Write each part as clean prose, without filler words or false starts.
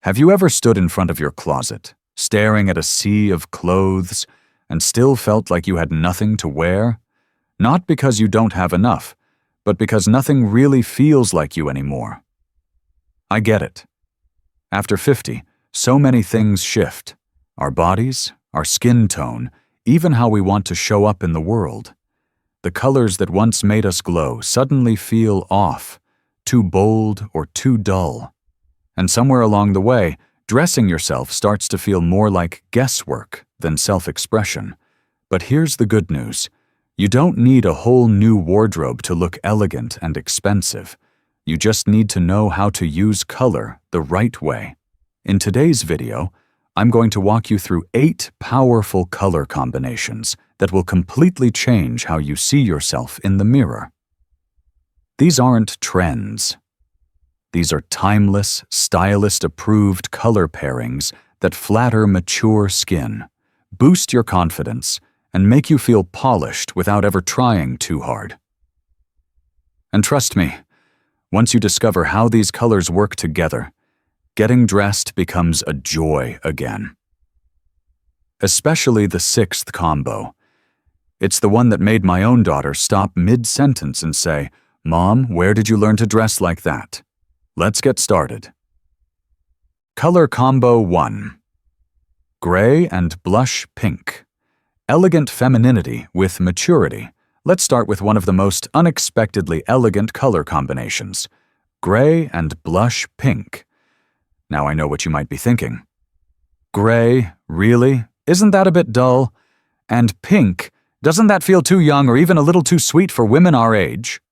Have you ever stood in front of your closet, staring at a sea of clothes, and still felt like you had nothing to wear? Not because you don't have enough, but because nothing really feels like you anymore. I get it. After 50, so many things shift. Our bodies, our skin tone, even how we want to show up in the world. The colors that once made us glow suddenly feel off, too bold or too dull. And somewhere along the way, dressing yourself starts to feel more like guesswork than self-expression. But here's the good news. You don't need a whole new wardrobe to look elegant and expensive. You just need to know how to use color the right way. In today's video, I'm going to walk you through 8 powerful color combinations that will completely change how you see yourself in the mirror. These aren't trends. These are timeless, stylist-approved color pairings that flatter mature skin, boost your confidence, and make you feel polished without ever trying too hard. And trust me, once you discover how these colors work together, getting dressed becomes a joy again. Especially the 6th combo. It's the one that made my own daughter stop mid-sentence and say, "Mom, where did you learn to dress like that?" Let's get started. Color Combo 1. Gray and Blush Pink. Elegant femininity with maturity. Let's start with one of the most unexpectedly elegant color combinations. Gray and Blush Pink. Now I know what you might be thinking. Gray, really? Isn't that a bit dull? And pink, doesn't that feel too young or even a little too sweet for women our age?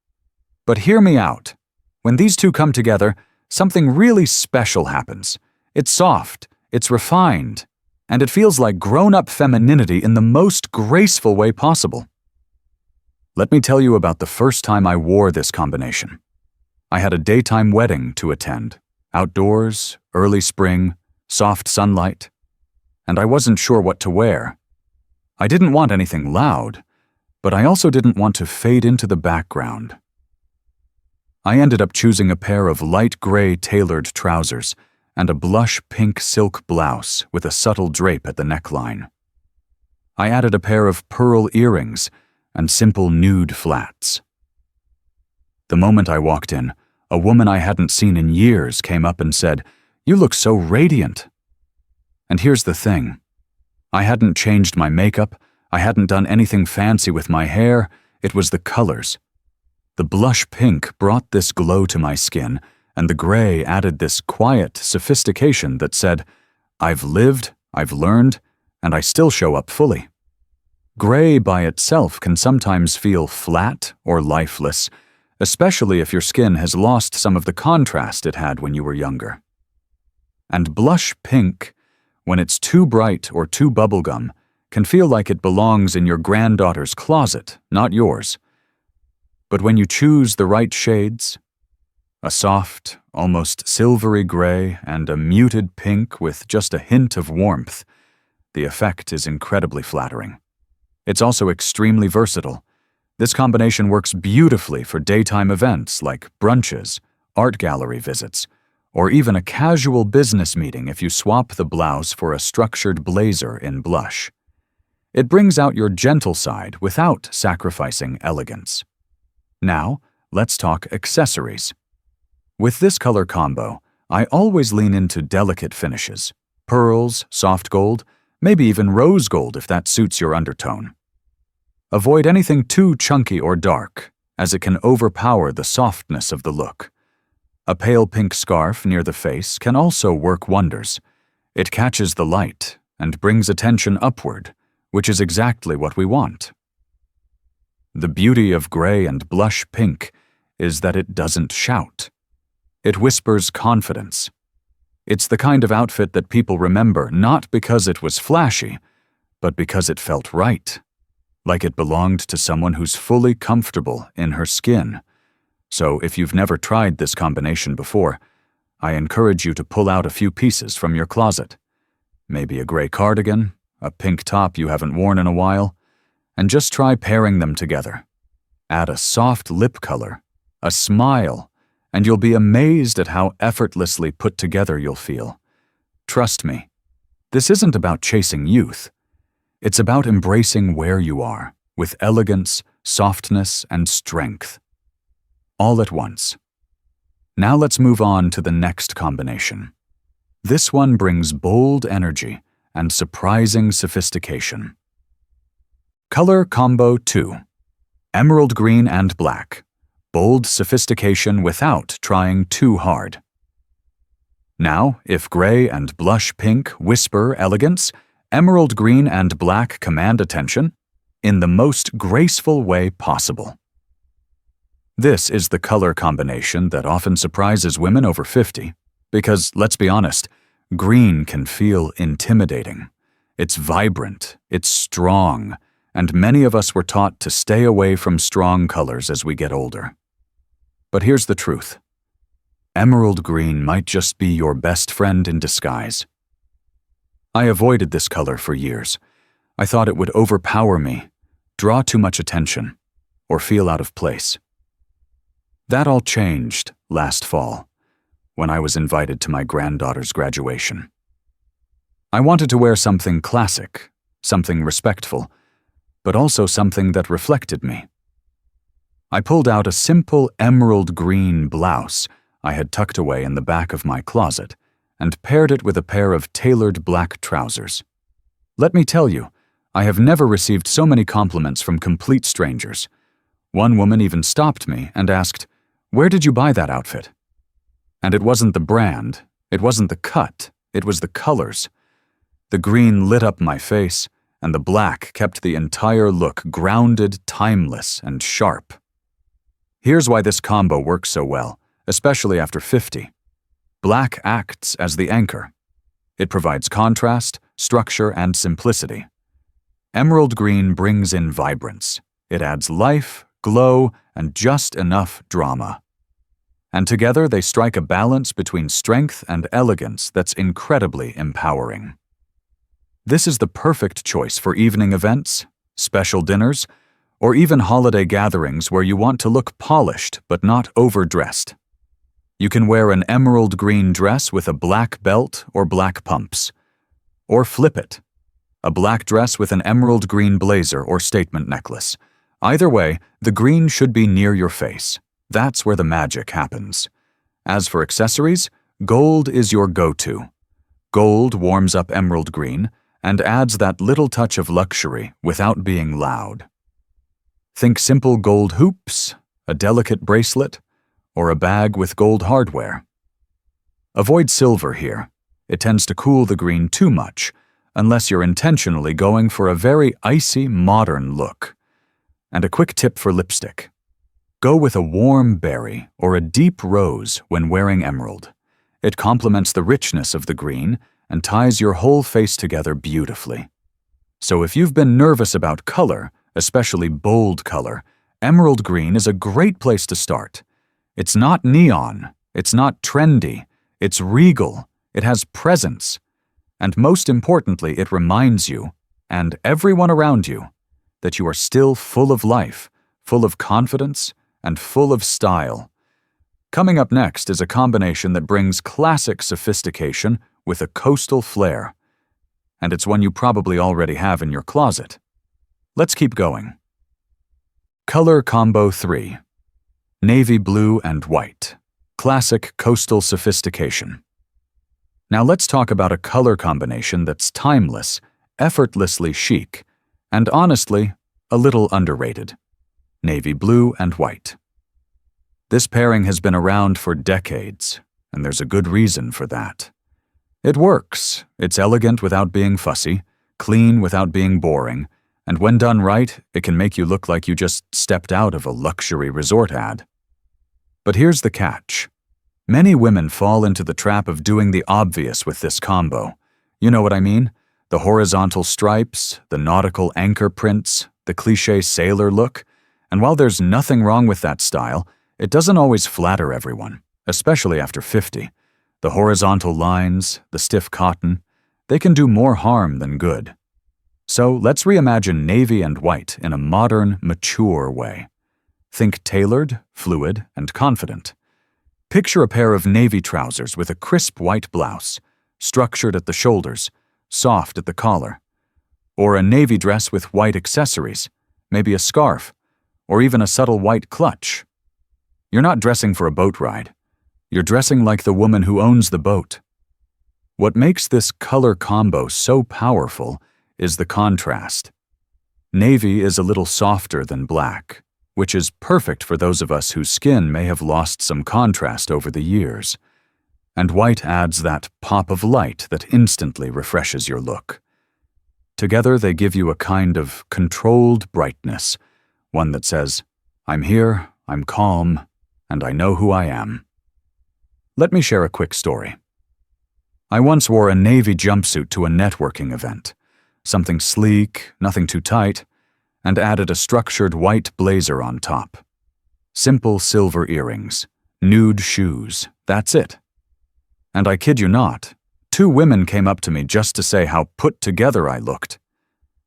But hear me out. When these two come together, something really special happens. It's soft, it's refined, and it feels like grown-up femininity in the most graceful way possible. Let me tell you about the first time I wore this combination. I had a daytime wedding to attend. Outdoors, early spring, soft sunlight, and I wasn't sure what to wear. I didn't want anything loud, but I also didn't want to fade into the background. I ended up choosing a pair of light gray tailored trousers and a blush pink silk blouse with a subtle drape at the neckline. I added a pair of pearl earrings and simple nude flats. The moment I walked in, a woman I hadn't seen in years came up and said, "You look so radiant." And here's the thing. I hadn't changed my makeup, I hadn't done anything fancy with my hair, it was the colors. The blush pink brought this glow to my skin, and the gray added this quiet sophistication that said, "I've lived, I've learned, and I still show up fully." Gray by itself can sometimes feel flat or lifeless, especially if your skin has lost some of the contrast it had when you were younger. And blush pink, when it's too bright or too bubblegum, can feel like it belongs in your granddaughter's closet, not yours. But when you choose the right shades, a soft, almost silvery gray and a muted pink with just a hint of warmth, the effect is incredibly flattering. It's also extremely versatile. This combination works beautifully for daytime events like brunches, art gallery visits, or even a casual business meeting if you swap the blouse for a structured blazer in blush. It brings out your gentle side without sacrificing elegance. Now, let's talk accessories. With this color combo, I always lean into delicate finishes. Pearls, soft gold, maybe even rose gold if that suits your undertone. Avoid anything too chunky or dark, as it can overpower the softness of the look. A pale pink scarf near the face can also work wonders. It catches the light and brings attention upward, which is exactly what we want. The beauty of gray and blush pink is that it doesn't shout. It whispers confidence. It's the kind of outfit that people remember not because it was flashy, but because it felt right. Like it belonged to someone who's fully comfortable in her skin. So if you've never tried this combination before, I encourage you to pull out a few pieces from your closet. Maybe a gray cardigan, a pink top you haven't worn in a while, and just try pairing them together. Add a soft lip color, a smile, and you'll be amazed at how effortlessly put together you'll feel. Trust me, this isn't about chasing youth. It's about embracing where you are, with elegance, softness, and strength. All at once. Now let's move on to the next combination. This one brings bold energy and surprising sophistication. Color Combo 2. Emerald green and black. Bold sophistication without trying too hard. Now, if gray and blush pink whisper elegance, emerald green and black command attention in the most graceful way possible. This is the color combination that often surprises women over 50, because, let's be honest, green can feel intimidating. It's vibrant, it's strong, and many of us were taught to stay away from strong colors as we get older. But here's the truth. Emerald green might just be your best friend in disguise. I avoided this color for years. I thought it would overpower me, draw too much attention, or feel out of place. That all changed last fall, when I was invited to my granddaughter's graduation. I wanted to wear something classic, something respectful, but also something that reflected me. I pulled out a simple emerald green blouse I had tucked away in the back of my closet and paired it with a pair of tailored black trousers. Let me tell you, I have never received so many compliments from complete strangers. One woman even stopped me and asked, "Where did you buy that outfit?" And it wasn't the brand, it wasn't the cut, it was the colors. The green lit up my face, and the black kept the entire look grounded, timeless, and sharp. Here's why this combo works so well, especially after 50. Black acts as the anchor. It provides contrast, structure, and simplicity. Emerald green brings in vibrance. It adds life, glow, and just enough drama. And together they strike a balance between strength and elegance that's incredibly empowering. This is the perfect choice for evening events, special dinners, or even holiday gatherings where you want to look polished but not overdressed. You can wear an emerald green dress with a black belt or black pumps. Or flip it. A black dress with an emerald green blazer or statement necklace. Either way, the green should be near your face. That's where the magic happens. As for accessories, gold is your go-to. Gold warms up emerald green and adds that little touch of luxury without being loud. Think simple gold hoops, a delicate bracelet, or a bag with gold hardware. Avoid silver here. It tends to cool the green too much, unless you're intentionally going for a very icy, modern look. And a quick tip for lipstick. Go with a warm berry or a deep rose when wearing emerald. It complements the richness of the green and ties your whole face together beautifully. So if you've been nervous about color, especially bold color, emerald green is a great place to start. It's not neon, it's not trendy, it's regal, it has presence, and most importantly, it reminds you, and everyone around you, that you are still full of life, full of confidence, and full of style. Coming up next is a combination that brings classic sophistication with a coastal flair, and it's one you probably already have in your closet. Let's keep going. Color Combo 3. Navy blue and white. Classic coastal sophistication. Now let's talk about a color combination that's timeless, effortlessly chic, and honestly, a little underrated. Navy blue and white. This pairing has been around for decades, and there's a good reason for that. It works. It's elegant without being fussy, clean without being boring, and when done right, it can make you look like you just stepped out of a luxury resort ad. But here's the catch. Many women fall into the trap of doing the obvious with this combo. You know what I mean? The horizontal stripes, the nautical anchor prints, the cliché sailor look. And while there's nothing wrong with that style, it doesn't always flatter everyone, especially after 50. The horizontal lines, the stiff cotton, they can do more harm than good. So let's reimagine navy and white in a modern, mature way. Think tailored, fluid, and confident. Picture a pair of navy trousers with a crisp white blouse, structured at the shoulders, soft at the collar. Or a navy dress with white accessories, maybe a scarf, or even a subtle white clutch. You're not dressing for a boat ride. You're dressing like the woman who owns the boat. What makes this color combo so powerful is the contrast. Navy is a little softer than black, which is perfect for those of us whose skin may have lost some contrast over the years. And white adds that pop of light that instantly refreshes your look. Together they give you a kind of controlled brightness, one that says, I'm here, I'm calm, and I know who I am. Let me share a quick story. I once wore a navy jumpsuit to a networking event, something sleek, nothing too tight, and added a structured white blazer on top. Simple silver earrings, nude shoes, that's it. And I kid you not, 2 women came up to me just to say how put together I looked.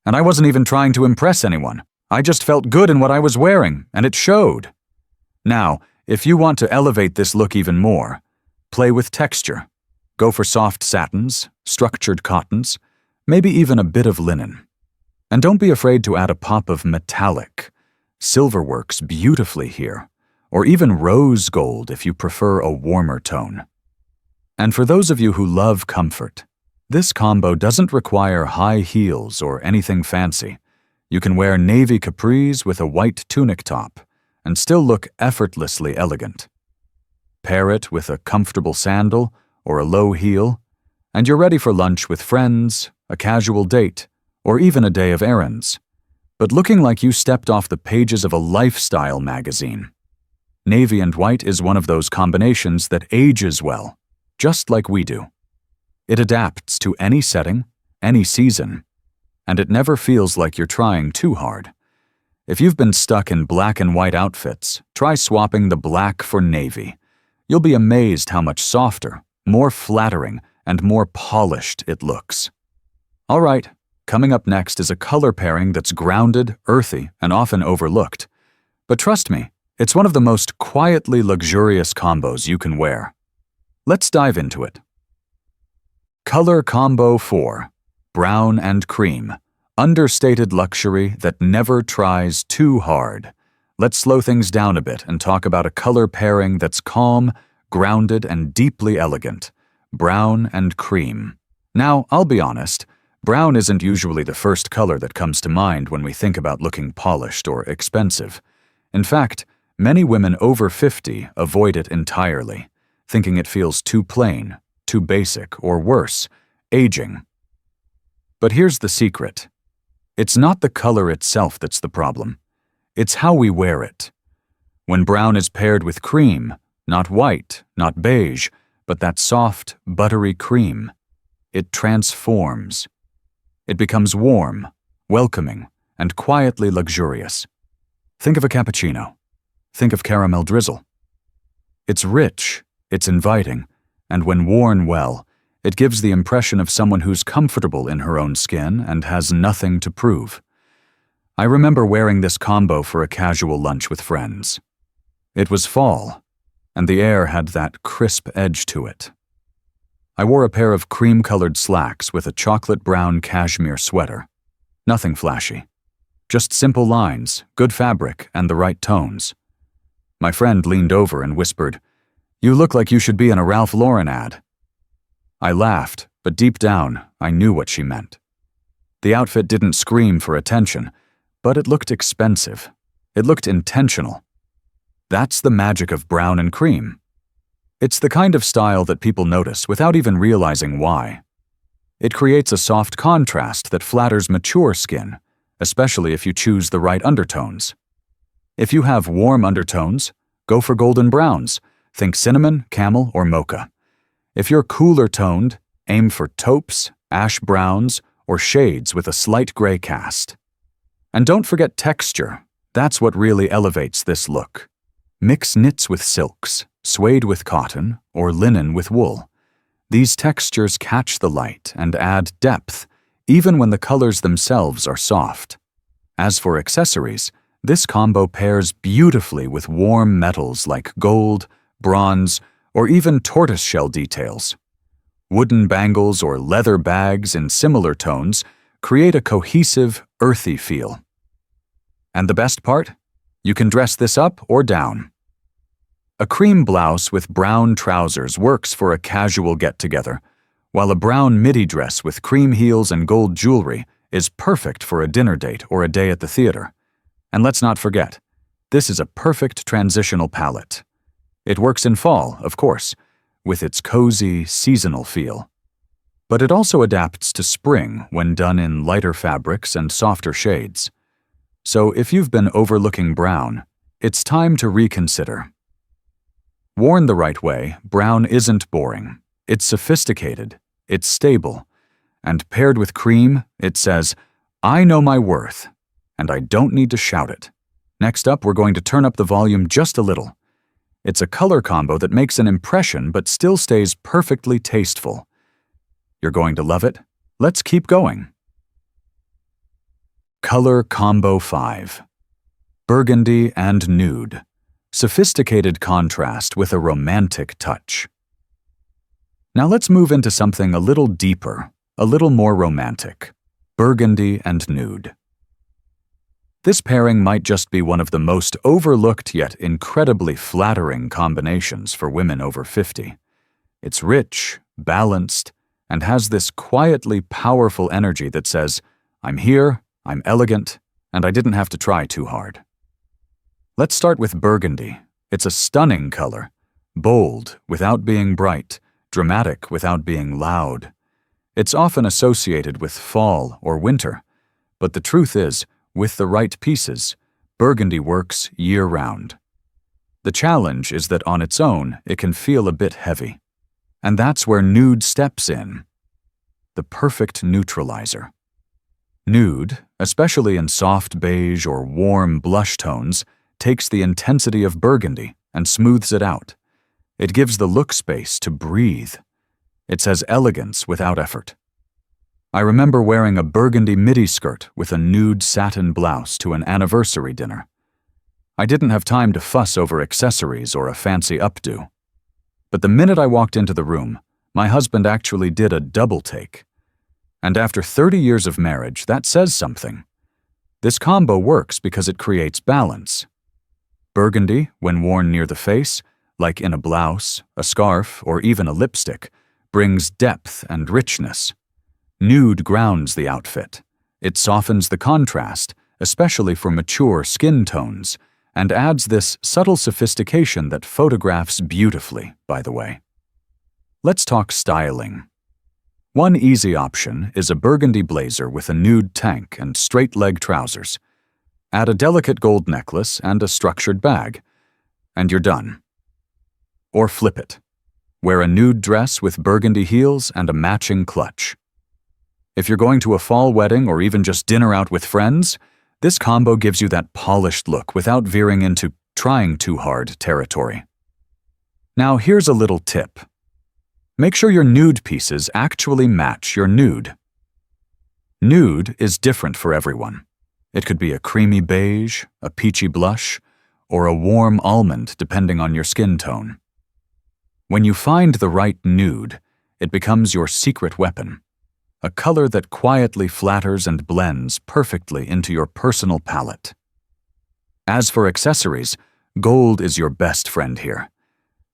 And I wasn't even trying to impress anyone. I just felt good in what I was wearing, and it showed. Now, if you want to elevate this look even more, play with texture. Go for soft satins, structured cottons, maybe even a bit of linen. And don't be afraid to add a pop of metallic. Silver works beautifully here, or even rose gold if you prefer a warmer tone. And for those of you who love comfort, this combo doesn't require high heels or anything fancy. You can wear navy capris with a white tunic top and still look effortlessly elegant. Pair it with a comfortable sandal or a low heel, and you're ready for lunch with friends, a casual date, or even a day of errands, but looking like you stepped off the pages of a lifestyle magazine. Navy and white is one of those combinations that ages well, just like we do. It adapts to any setting, any season, and it never feels like you're trying too hard. If you've been stuck in black and white outfits, try swapping the black for navy. You'll be amazed how much softer, more flattering, and more polished it looks. All right, coming up next is a color pairing that's grounded, earthy, and often overlooked. But trust me, it's one of the most quietly luxurious combos you can wear. Let's dive into it. Color Combo 4. Brown and Cream. Understated luxury that never tries too hard. Let's slow things down a bit and talk about a color pairing that's calm, grounded, and deeply elegant. Brown and cream. Now, I'll be honest, brown isn't usually the first color that comes to mind when we think about looking polished or expensive. In fact, many women over 50 avoid it entirely, thinking it feels too plain, too basic, or worse, aging. But here's the secret. It's not the color itself that's the problem. It's how we wear it. When brown is paired with cream, not white, not beige, but that soft, buttery cream, it transforms. It becomes warm, welcoming, and quietly luxurious. Think of a cappuccino. Think of caramel drizzle. It's rich, it's inviting, and when worn well, it gives the impression of someone who's comfortable in her own skin and has nothing to prove. I remember wearing this combo for a casual lunch with friends. It was fall, and the air had that crisp edge to it. I wore a pair of cream-colored slacks with a chocolate-brown cashmere sweater. Nothing flashy. Just simple lines, good fabric, and the right tones. My friend leaned over and whispered, "You look like you should be in a Ralph Lauren ad." I laughed, but deep down, I knew what she meant. The outfit didn't scream for attention, but it looked expensive. It looked intentional. That's the magic of brown and cream. It's the kind of style that people notice without even realizing why. It creates a soft contrast that flatters mature skin, especially if you choose the right undertones. If you have warm undertones, go for golden browns. Think cinnamon, camel, or mocha. If you're cooler toned, aim for taupes, ash browns, or shades with a slight gray cast. And don't forget texture. That's what really elevates this look. Mix knits with silks, suede with cotton, or linen with wool. These textures catch the light and add depth, even when the colors themselves are soft. As for accessories, this combo pairs beautifully with warm metals like gold, bronze, or even tortoiseshell details. Wooden bangles or leather bags in similar tones create a cohesive, earthy feel. And the best part? You can dress this up or down. A cream blouse with brown trousers works for a casual get-together, while a brown midi dress with cream heels and gold jewelry is perfect for a dinner date or a day at the theater. And let's not forget, this is a perfect transitional palette. It works in fall, of course, with its cozy, seasonal feel. But it also adapts to spring when done in lighter fabrics and softer shades. So if you've been overlooking brown, it's time to reconsider. Worn the right way, brown isn't boring. It's sophisticated, it's stable, and paired with cream, it says, "I know my worth, and I don't need to shout it." Next up, we're going to turn up the volume just a little. It's a color combo that makes an impression but still stays perfectly tasteful. You're going to love it? Let's keep going. Color Combo 5. Burgundy and Nude. Sophisticated contrast with a romantic touch. Now let's move into something a little deeper, a little more romantic. Burgundy and Nude. This pairing might just be one of the most overlooked yet incredibly flattering combinations for women over 50. It's rich, balanced, and has this quietly powerful energy that says, "I'm here, I'm elegant, and I didn't have to try too hard." Let's start with burgundy. It's a stunning color, bold without being bright, dramatic without being loud. It's often associated with fall or winter, but the truth is, with the right pieces, burgundy works year-round. The challenge is that on its own, it can feel a bit heavy. And that's where nude steps in. The perfect neutralizer. Nude, especially in soft beige or warm blush tones, takes the intensity of burgundy and smooths it out. It gives the look space to breathe. It says elegance without effort. I remember wearing a burgundy midi skirt with a nude satin blouse to an anniversary dinner. I didn't have time to fuss over accessories or a fancy updo. But the minute I walked into the room, my husband actually did a double take. And after 30 years of marriage, that says something. This combo works because it creates balance. Burgundy, when worn near the face, like in a blouse, a scarf, or even a lipstick, brings depth and richness. Nude grounds the outfit. It softens the contrast, especially for mature skin tones, and adds this subtle sophistication that photographs beautifully, by the way. Let's talk styling. One easy option is a burgundy blazer with a nude tank and straight-leg trousers. Add a delicate gold necklace and a structured bag, and you're done. Or flip it. Wear a nude dress with burgundy heels and a matching clutch. If you're going to a fall wedding or even just dinner out with friends, this combo gives you that polished look without veering into trying too hard territory. Now here's a little tip. Make sure your nude pieces actually match your nude. Nude is different for everyone. It could be a creamy beige, a peachy blush, or a warm almond depending on your skin tone. When you find the right nude, it becomes your secret weapon. A color that quietly flatters and blends perfectly into your personal palette. As for accessories, gold is your best friend here.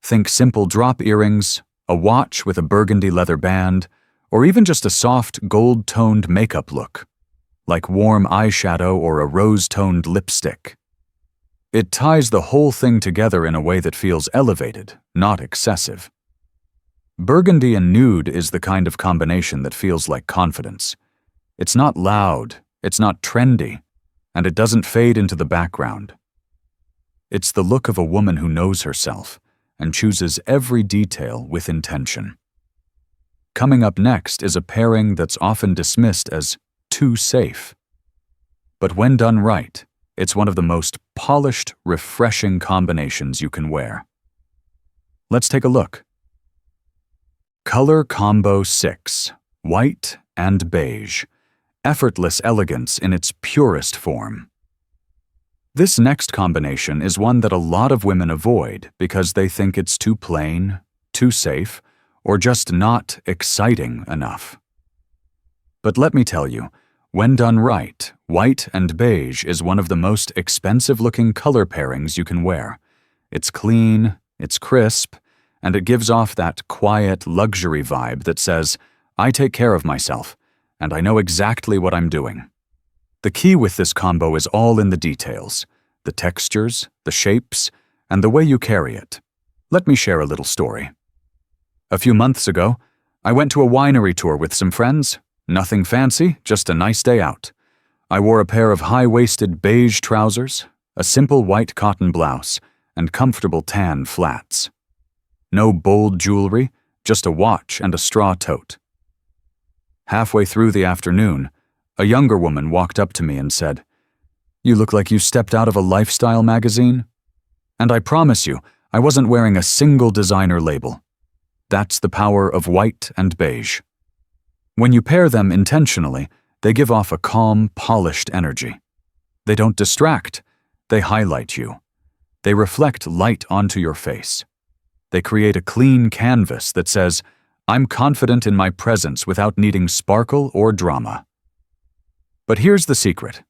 Think simple drop earrings, a watch with a burgundy leather band, or even just a soft gold-toned makeup look, like warm eyeshadow or a rose-toned lipstick. It ties the whole thing together in a way that feels elevated, not excessive. Burgundy and nude is the kind of combination that feels like confidence. It's not loud, it's not trendy, and it doesn't fade into the background. It's the look of a woman who knows herself and chooses every detail with intention. Coming up next is a pairing that's often dismissed as too safe. But when done right, it's one of the most polished, refreshing combinations you can wear. Let's take a look. Color Combo 6. White and beige. Effortless elegance in its purest form. This next combination is one that a lot of women avoid because they think it's too plain, too safe, or just not exciting enough. But let me tell you, when done right, white and beige is one of the most expensive-looking color pairings you can wear. It's clean, it's crisp, and it gives off that quiet luxury vibe that says, I take care of myself, and I know exactly what I'm doing. The key with this combo is all in the details, the textures, the shapes, and the way you carry it. Let me share a little story. A few months ago, I went to a winery tour with some friends. Nothing fancy, just a nice day out. I wore a pair of high-waisted beige trousers, a simple white cotton blouse, and comfortable tan flats. No bold jewelry, just a watch and a straw tote. Halfway through the afternoon, a younger woman walked up to me and said, "You look like you stepped out of a lifestyle magazine." And I promise you, I wasn't wearing a single designer label. That's the power of white and beige. When you pair them intentionally, they give off a calm, polished energy. They don't distract, they highlight you. They reflect light onto your face. They create a clean canvas that says, I'm confident in my presence without needing sparkle or drama. But here's the secret.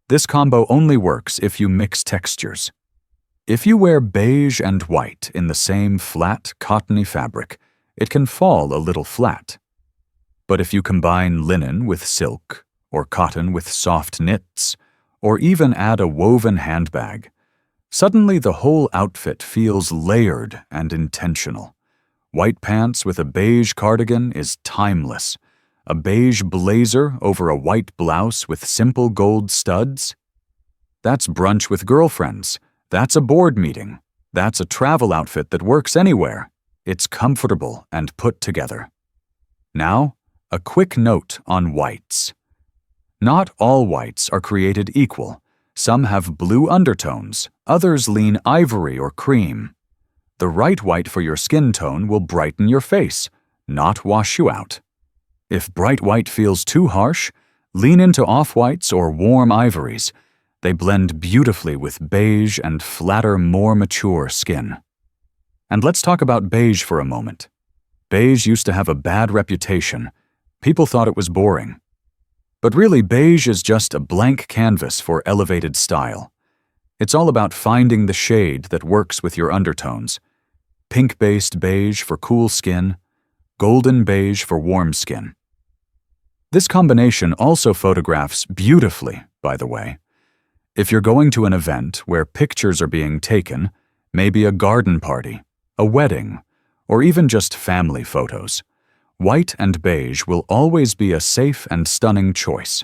This combo only works if you mix textures. If you wear beige and white in the same flat, cottony fabric, it can fall a little flat. But if you combine linen with silk, or cotton with soft knits, or even add a woven handbag, suddenly the whole outfit feels layered and intentional. White pants with a beige cardigan is timeless. A beige blazer over a white blouse with simple gold studs? That's brunch with girlfriends. That's a board meeting. That's a travel outfit that works anywhere. It's comfortable and put together. Now, a quick note on whites. Not all whites are created equal. Some have blue undertones, others lean ivory or cream. The right white for your skin tone will brighten your face, not wash you out. If bright white feels too harsh, lean into off-whites or warm ivories. They blend beautifully with beige and flatter, more mature skin. And let's talk about beige for a moment. Beige used to have a bad reputation. People thought it was boring. But really, beige is just a blank canvas for elevated style. It's all about finding the shade that works with your undertones. Pink-based beige for cool skin, golden beige for warm skin. This combination also photographs beautifully, by the way. If you're going to an event where pictures are being taken, maybe a garden party, a wedding, or even just family photos, white and beige will always be a safe and stunning choice.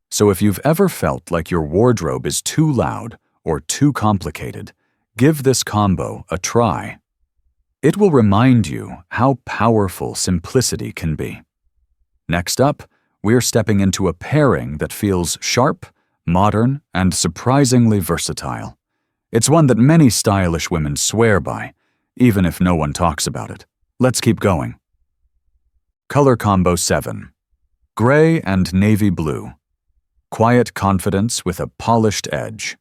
So if you've ever felt like your wardrobe is too loud or too complicated, give this combo a try. It will remind you how powerful simplicity can be. Next up, we're stepping into a pairing that feels sharp, modern, and surprisingly versatile. It's one that many stylish women swear by, even if no one talks about it. Let's keep going. Color Combo 7. Gray and Navy Blue. Quiet confidence with a polished edge.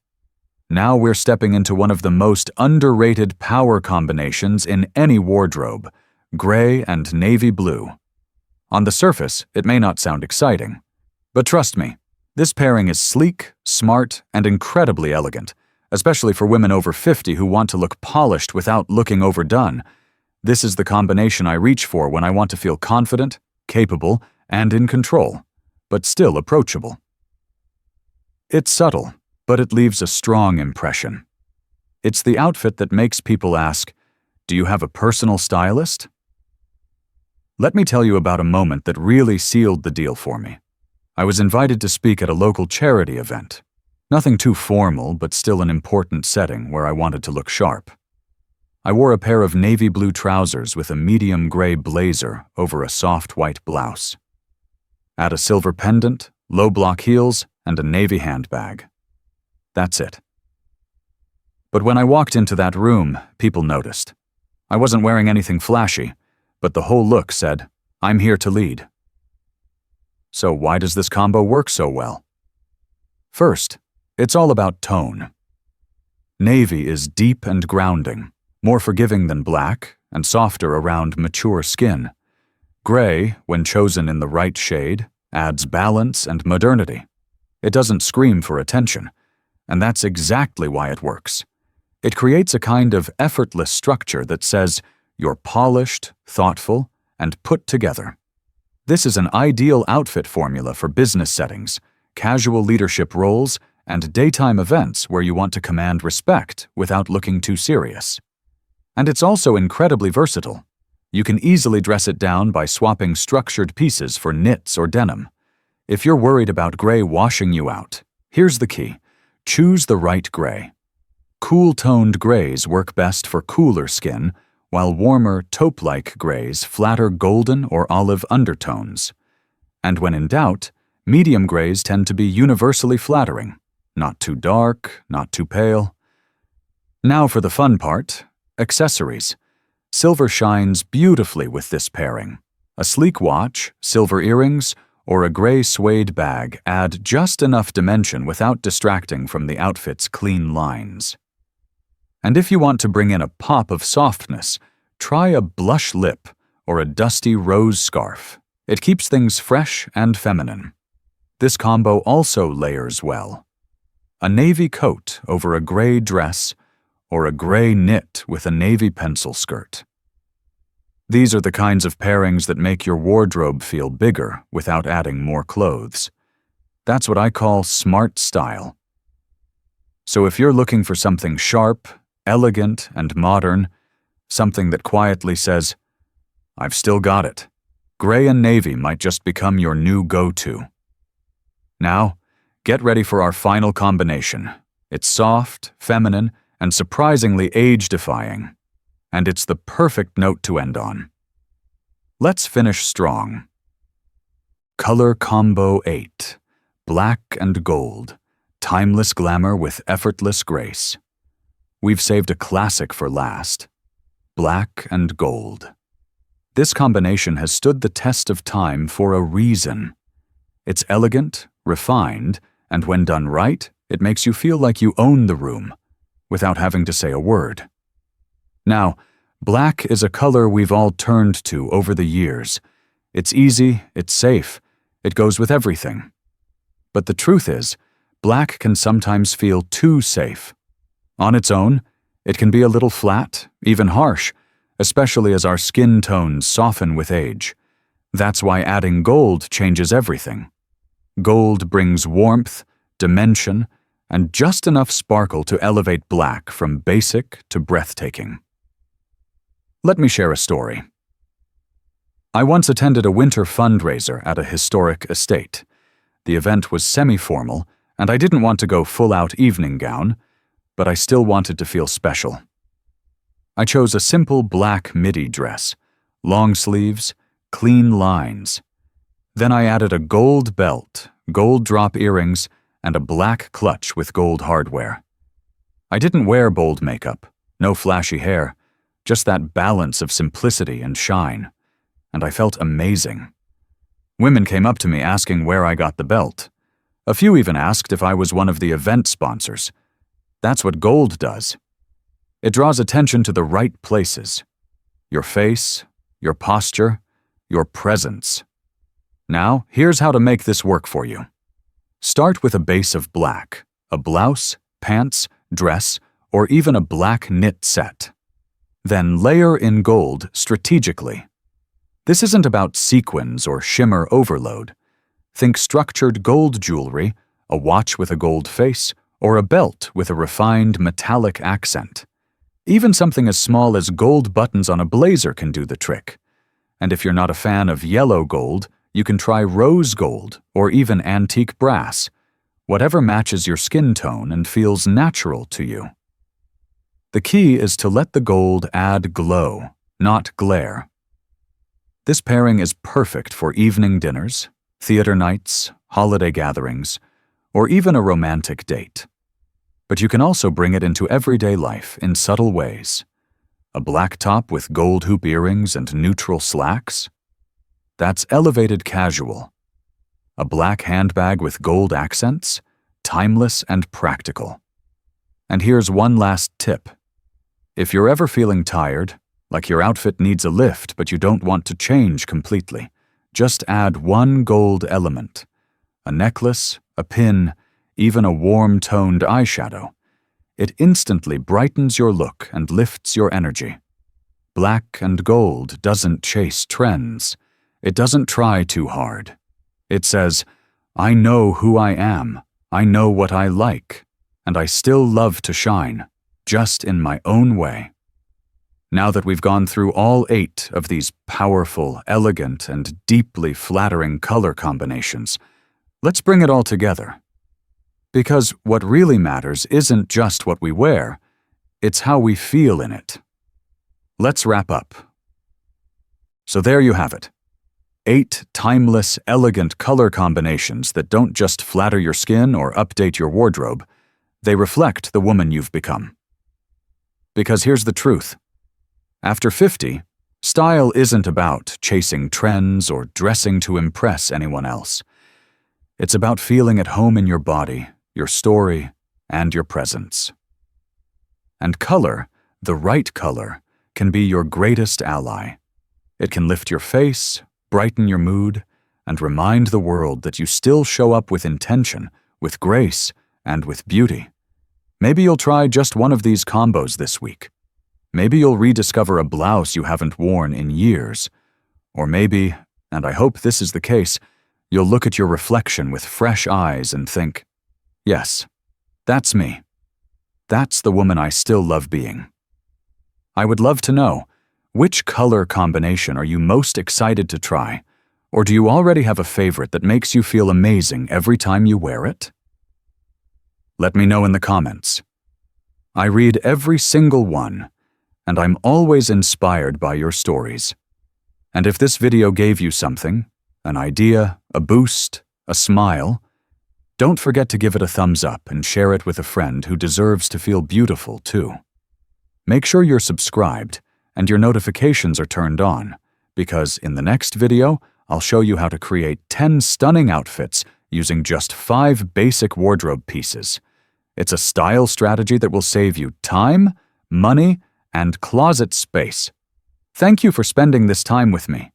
Now we're stepping into one of the most underrated power combinations in any wardrobe, gray and navy blue. On the surface, it may not sound exciting, but trust me, this pairing is sleek, smart, and incredibly elegant, especially for women over 50 who want to look polished without looking overdone. This is the combination I reach for when I want to feel confident, capable, and in control, but still approachable. It's subtle, but it leaves a strong impression. It's the outfit that makes people ask, "Do you have a personal stylist?" Let me tell you about a moment that really sealed the deal for me. I was invited to speak at a local charity event. Nothing too formal, but still an important setting where I wanted to look sharp. I wore a pair of navy blue trousers with a medium gray blazer over a soft white blouse. Add a silver pendant, low block heels, and a navy handbag. That's it. But when I walked into that room, people noticed. I wasn't wearing anything flashy, but the whole look said, "I'm here to lead." So why does this combo work so well? First, it's all about tone. Navy is deep and grounding. more forgiving than black, and softer around mature skin. Gray, when chosen in the right shade, adds balance and modernity. It doesn't scream for attention, and that's exactly why it works. It creates a kind of effortless structure that says you're polished, thoughtful, and put together. This is an ideal outfit formula for business settings, casual leadership roles, and daytime events where you want to command respect without looking too serious. And it's also incredibly versatile. You can easily dress it down by swapping structured pieces for knits or denim. If you're worried about gray washing you out, here's the key. Choose the right gray. Cool-toned grays work best for cooler skin, while warmer, taupe-like grays flatter golden or olive undertones. And when in doubt, medium grays tend to be universally flattering. Not too dark, not too pale. Now for the fun part, accessories. Silver shines beautifully with this pairing. A sleek watch, silver earrings, or a gray suede bag add just enough dimension without distracting from the outfit's clean lines. And if you want to bring in a pop of softness, try a blush lip or a dusty rose scarf. It keeps things fresh and feminine. This combo also layers well. A navy coat over a gray dress or a gray knit with a navy pencil skirt. These are the kinds of pairings that make your wardrobe feel bigger without adding more clothes. That's what I call smart style. So if you're looking for something sharp, elegant, and modern, something that quietly says, "I've still got it," gray and navy might just become your new go-to. Now, get ready for our final combination. It's soft, feminine, and surprisingly age-defying. And it's the perfect note to end on. Let's finish strong. Color Combo 8. Black and gold. Timeless glamour with effortless grace. We've saved a classic for last. Black and gold. This combination has stood the test of time for a reason. It's elegant, refined, and when done right, it makes you feel like you own the room, without having to say a word. Now, black is a color we've all turned to over the years. It's easy, it's safe, it goes with everything. But the truth is, black can sometimes feel too safe. On its own, it can be a little flat, even harsh, especially as our skin tones soften with age. That's why adding gold changes everything. Gold brings warmth, dimension, and just enough sparkle to elevate black from basic to breathtaking. Let me share a story. I once attended a winter fundraiser at a historic estate. The event was semi-formal, and I didn't want to go full-out evening gown, but I still wanted to feel special. I chose a simple black midi dress, long sleeves, clean lines. Then I added a gold belt, gold drop earrings, and a black clutch with gold hardware. I didn't wear bold makeup, no flashy hair, just that balance of simplicity and shine, and I felt amazing. Women came up to me asking where I got the belt. A few even asked if I was one of the event sponsors. That's what gold does. It draws attention to the right places. Your face, your posture, your presence. Now, here's how to make this work for you. Start with a base of black, a blouse, pants, dress, or even a black knit set. Then layer in gold strategically. This isn't about sequins or shimmer overload. Think structured gold jewelry, a watch with a gold face, or a belt with a refined metallic accent. Even something as small as gold buttons on a blazer can do the trick. And if you're not a fan of yellow gold, you can try rose gold or even antique brass, whatever matches your skin tone and feels natural to you. The key is to let the gold add glow, not glare. This pairing is perfect for evening dinners, theater nights, holiday gatherings, or even a romantic date. But you can also bring it into everyday life in subtle ways. A black top with gold hoop earrings and neutral slacks? That's elevated casual. A black handbag with gold accents? Timeless and practical. And here's one last tip. If you're ever feeling tired, like your outfit needs a lift but you don't want to change completely, just add one gold element. A necklace, a pin, even a warm-toned eyeshadow. It instantly brightens your look and lifts your energy. Black and gold doesn't chase trends. It doesn't try too hard. It says, I know who I am, I know what I like, and I still love to shine, just in my own way. Now that we've gone through all 8 of these powerful, elegant, and deeply flattering color combinations, let's bring it all together. Because what really matters isn't just what we wear, it's how we feel in it. Let's wrap up. So there you have it. 8 timeless, elegant color combinations that don't just flatter your skin or update your wardrobe, they reflect the woman you've become. Because here's the truth. After 50, style isn't about chasing trends or dressing to impress anyone else. It's about feeling at home in your body, your story, and your presence. And color, the right color, can be your greatest ally. It can lift your face, brighten your mood, and remind the world that you still show up with intention, with grace, and with beauty. Maybe you'll try just one of these combos this week. Maybe you'll rediscover a blouse you haven't worn in years. Or maybe, and I hope this is the case, you'll look at your reflection with fresh eyes and think, yes, that's me. That's the woman I still love being. I would love to know, which color combination are you most excited to try? Or do you already have a favorite that makes you feel amazing every time you wear it? Let me know in the comments. I read every single one, and I'm always inspired by your stories. And if this video gave you something, an idea, a boost, a smile, don't forget to give it a thumbs up and share it with a friend who deserves to feel beautiful too. Make sure you're subscribed and your notifications are turned on, because in the next video, I'll show you how to create 10 stunning outfits using just 5 basic wardrobe pieces. It's a style strategy that will save you time, money, and closet space. Thank you for spending this time with me.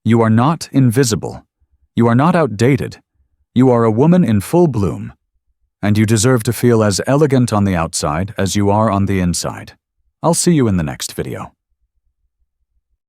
You are not invisible. You are not outdated. You are a woman in full bloom. And you deserve to feel as elegant on the outside as you are on the inside. I'll see you in the next video.